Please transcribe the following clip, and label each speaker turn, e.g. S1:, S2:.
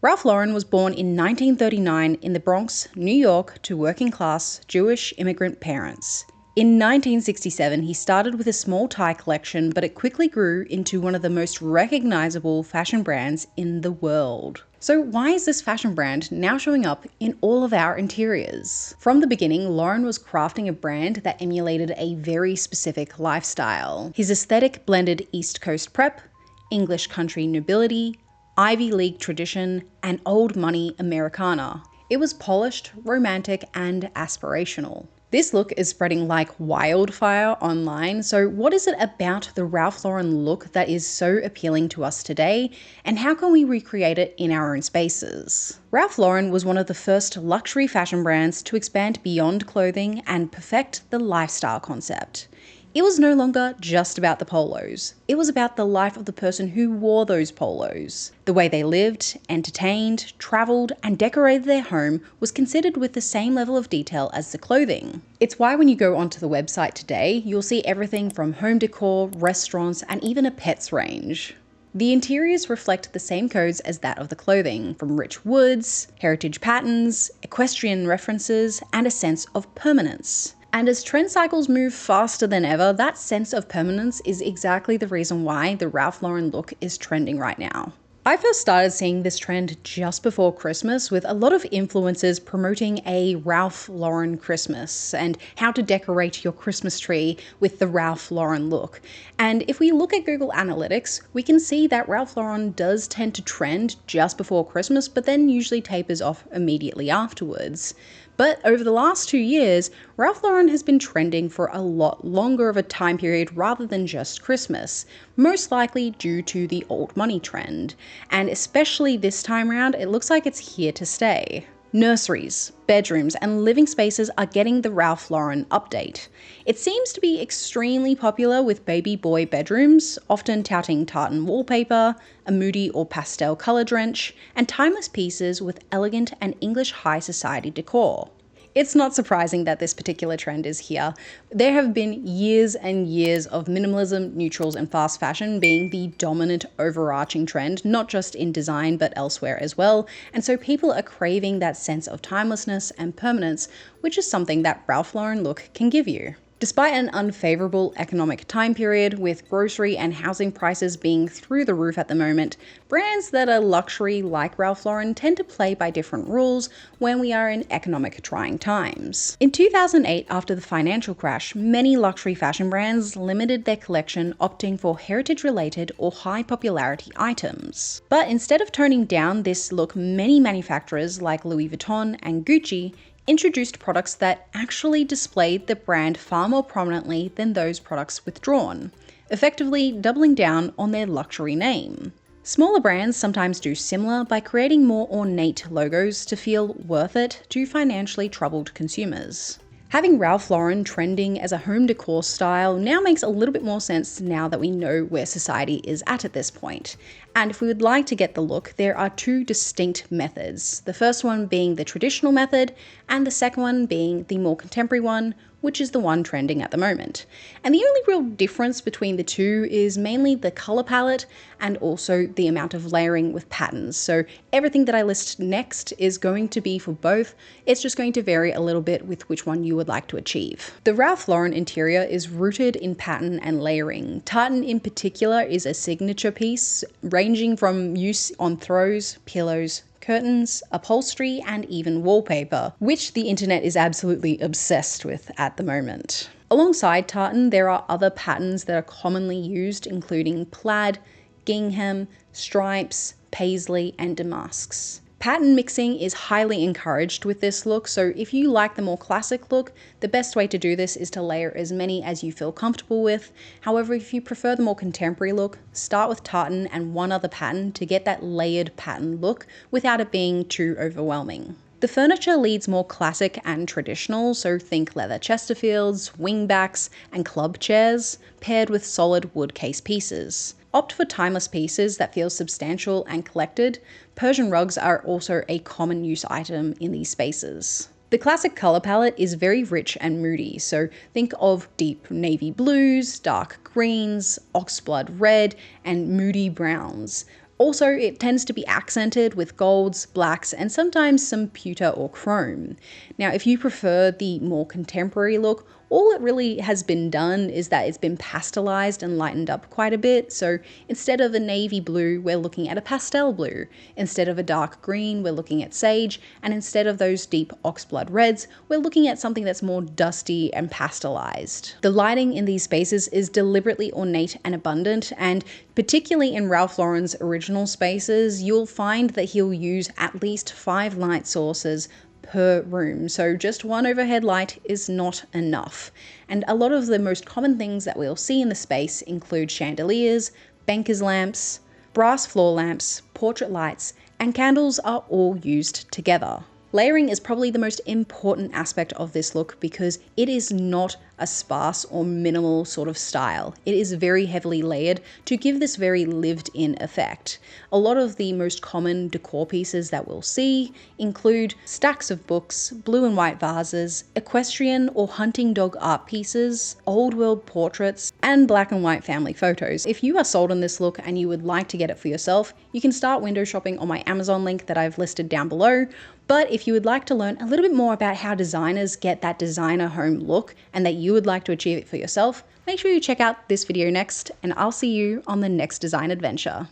S1: Ralph Lauren was born in 1939 in the Bronx, New York, to working-class Jewish immigrant parents. In 1967, he started with a small tie collection, but it quickly grew into one of the most recognizable fashion brands in the world. So why is this fashion brand now showing up in all of our interiors? From the beginning, Lauren was crafting a brand that emulated a very specific lifestyle. His aesthetic blended East Coast prep, English country nobility, Ivy League tradition, and old money Americana. It was polished, romantic, and aspirational. This look is spreading like wildfire online, so what is it about the Ralph Lauren look that is so appealing to us today, and how can we recreate it in our own spaces? Ralph Lauren was one of the first luxury fashion brands to expand beyond clothing and perfect the lifestyle concept. It was no longer just about the polos. It was about the life of the person who wore those polos. The way they lived, entertained, traveled, and decorated their home was considered with the same level of detail as the clothing. It's why when you go onto the website today, you'll see everything from home decor, restaurants, and even a pets range. The interiors reflect the same codes as that of the clothing, from rich woods, heritage patterns, equestrian references, and a sense of permanence. And as trend cycles move faster than ever, that sense of permanence is exactly the reason why the Ralph Lauren look is trending right now. I first started seeing this trend just before Christmas, with a lot of influencers promoting a Ralph Lauren Christmas and how to decorate your Christmas tree with the Ralph Lauren look. And if we look at Google Analytics, we can see that Ralph Lauren does tend to trend just before Christmas, but then usually tapers off immediately afterwards. But over the last 2 years, Ralph Lauren has been trending for a lot longer of a time period rather than just Christmas, most likely due to the old money trend. And especially this time around, it looks like it's here to stay. Nurseries, bedrooms, and living spaces are getting the Ralph Lauren update. It seems to be extremely popular with baby boy bedrooms, often touting tartan wallpaper, a moody or pastel color drench, and timeless pieces with elegant and English high society decor. It's not surprising that this particular trend is here. There have been years and years of minimalism, neutrals, and fast fashion being the dominant overarching trend, not just in design but elsewhere as well, and so people are craving that sense of timelessness and permanence, which is something that Ralph Lauren look can give you. Despite an unfavorable economic time period, with grocery and housing prices being through the roof at the moment, brands that are luxury like Ralph Lauren tend to play by different rules when we are in economic trying times. In 2008, after the financial crash, many luxury fashion brands limited their collection, opting for heritage-related or high popularity items. But instead of toning down this look, many manufacturers like Louis Vuitton and Gucci introduced products that actually displayed the brand far more prominently than those products withdrawn, effectively doubling down on their luxury name. Smaller brands sometimes do similar by creating more ornate logos to feel worth it to financially troubled consumers. Having Ralph Lauren trending as a home decor style now makes a little bit more sense now that we know where society is at this point. And if we would like to get the look, there are two distinct methods. The first one being the traditional method, and the second one being the more contemporary one, which is the one trending at the moment. And the only real difference between the two is mainly the color palette and also the amount of layering with patterns. So everything that I list next is going to be for both. It's just going to vary a little bit with which one you would like to achieve. The Ralph Lauren interior is rooted in pattern and layering. Tartan in particular is a signature piece, ranging from use on throws, pillows, curtains, upholstery, and even wallpaper, which the internet is absolutely obsessed with at the moment. Alongside tartan, there are other patterns that are commonly used, including plaid, gingham, stripes, paisley, and damasks. Pattern mixing is highly encouraged with this look, so if you like the more classic look, the best way to do this is to layer as many as you feel comfortable with. However, if you prefer the more contemporary look, start with tartan and one other pattern to get that layered pattern look without it being too overwhelming. The furniture leads more classic and traditional, so think leather Chesterfields, wingbacks, and club chairs, paired with solid wood case pieces. Opt for timeless pieces that feel substantial and collected. Persian rugs are also a common use item in these spaces. The classic color palette is very rich and moody, so think of deep navy blues, dark greens, oxblood red, and moody browns. Also, it tends to be accented with golds, blacks, and sometimes some pewter or chrome. Now, if you prefer the more contemporary look, all it really has been done is that it's been pastelized and lightened up quite a bit. So instead of a navy blue, we're looking at a pastel blue. Instead of a dark green, we're looking at sage. And instead of those deep oxblood reds, we're looking at something that's more dusty and pastelized. The lighting in these spaces is deliberately ornate and abundant, and particularly in Ralph Lauren's original spaces, you'll find that he'll use at least 5 light sources per room, so just one overhead light is not enough. And a lot of the most common things that we'll see in the space include chandeliers, banker's lamps, brass floor lamps, portrait lights, and candles are all used together. Layering is probably the most important aspect of this look because it is not a sparse or minimal sort of style. It is very heavily layered to give this very lived-in effect. A lot of the most common decor pieces that we'll see include stacks of books, blue and white vases, equestrian or hunting dog art pieces, old world portraits, and black and white family photos. If you are sold on this look and you would like to get it for yourself, you can start window shopping on my Amazon link that I've listed down below. But if you would like to learn a little bit more about how designers get that designer home look and that you would like to achieve it for yourself, make sure you check out this video next, and I'll see you on the next design adventure.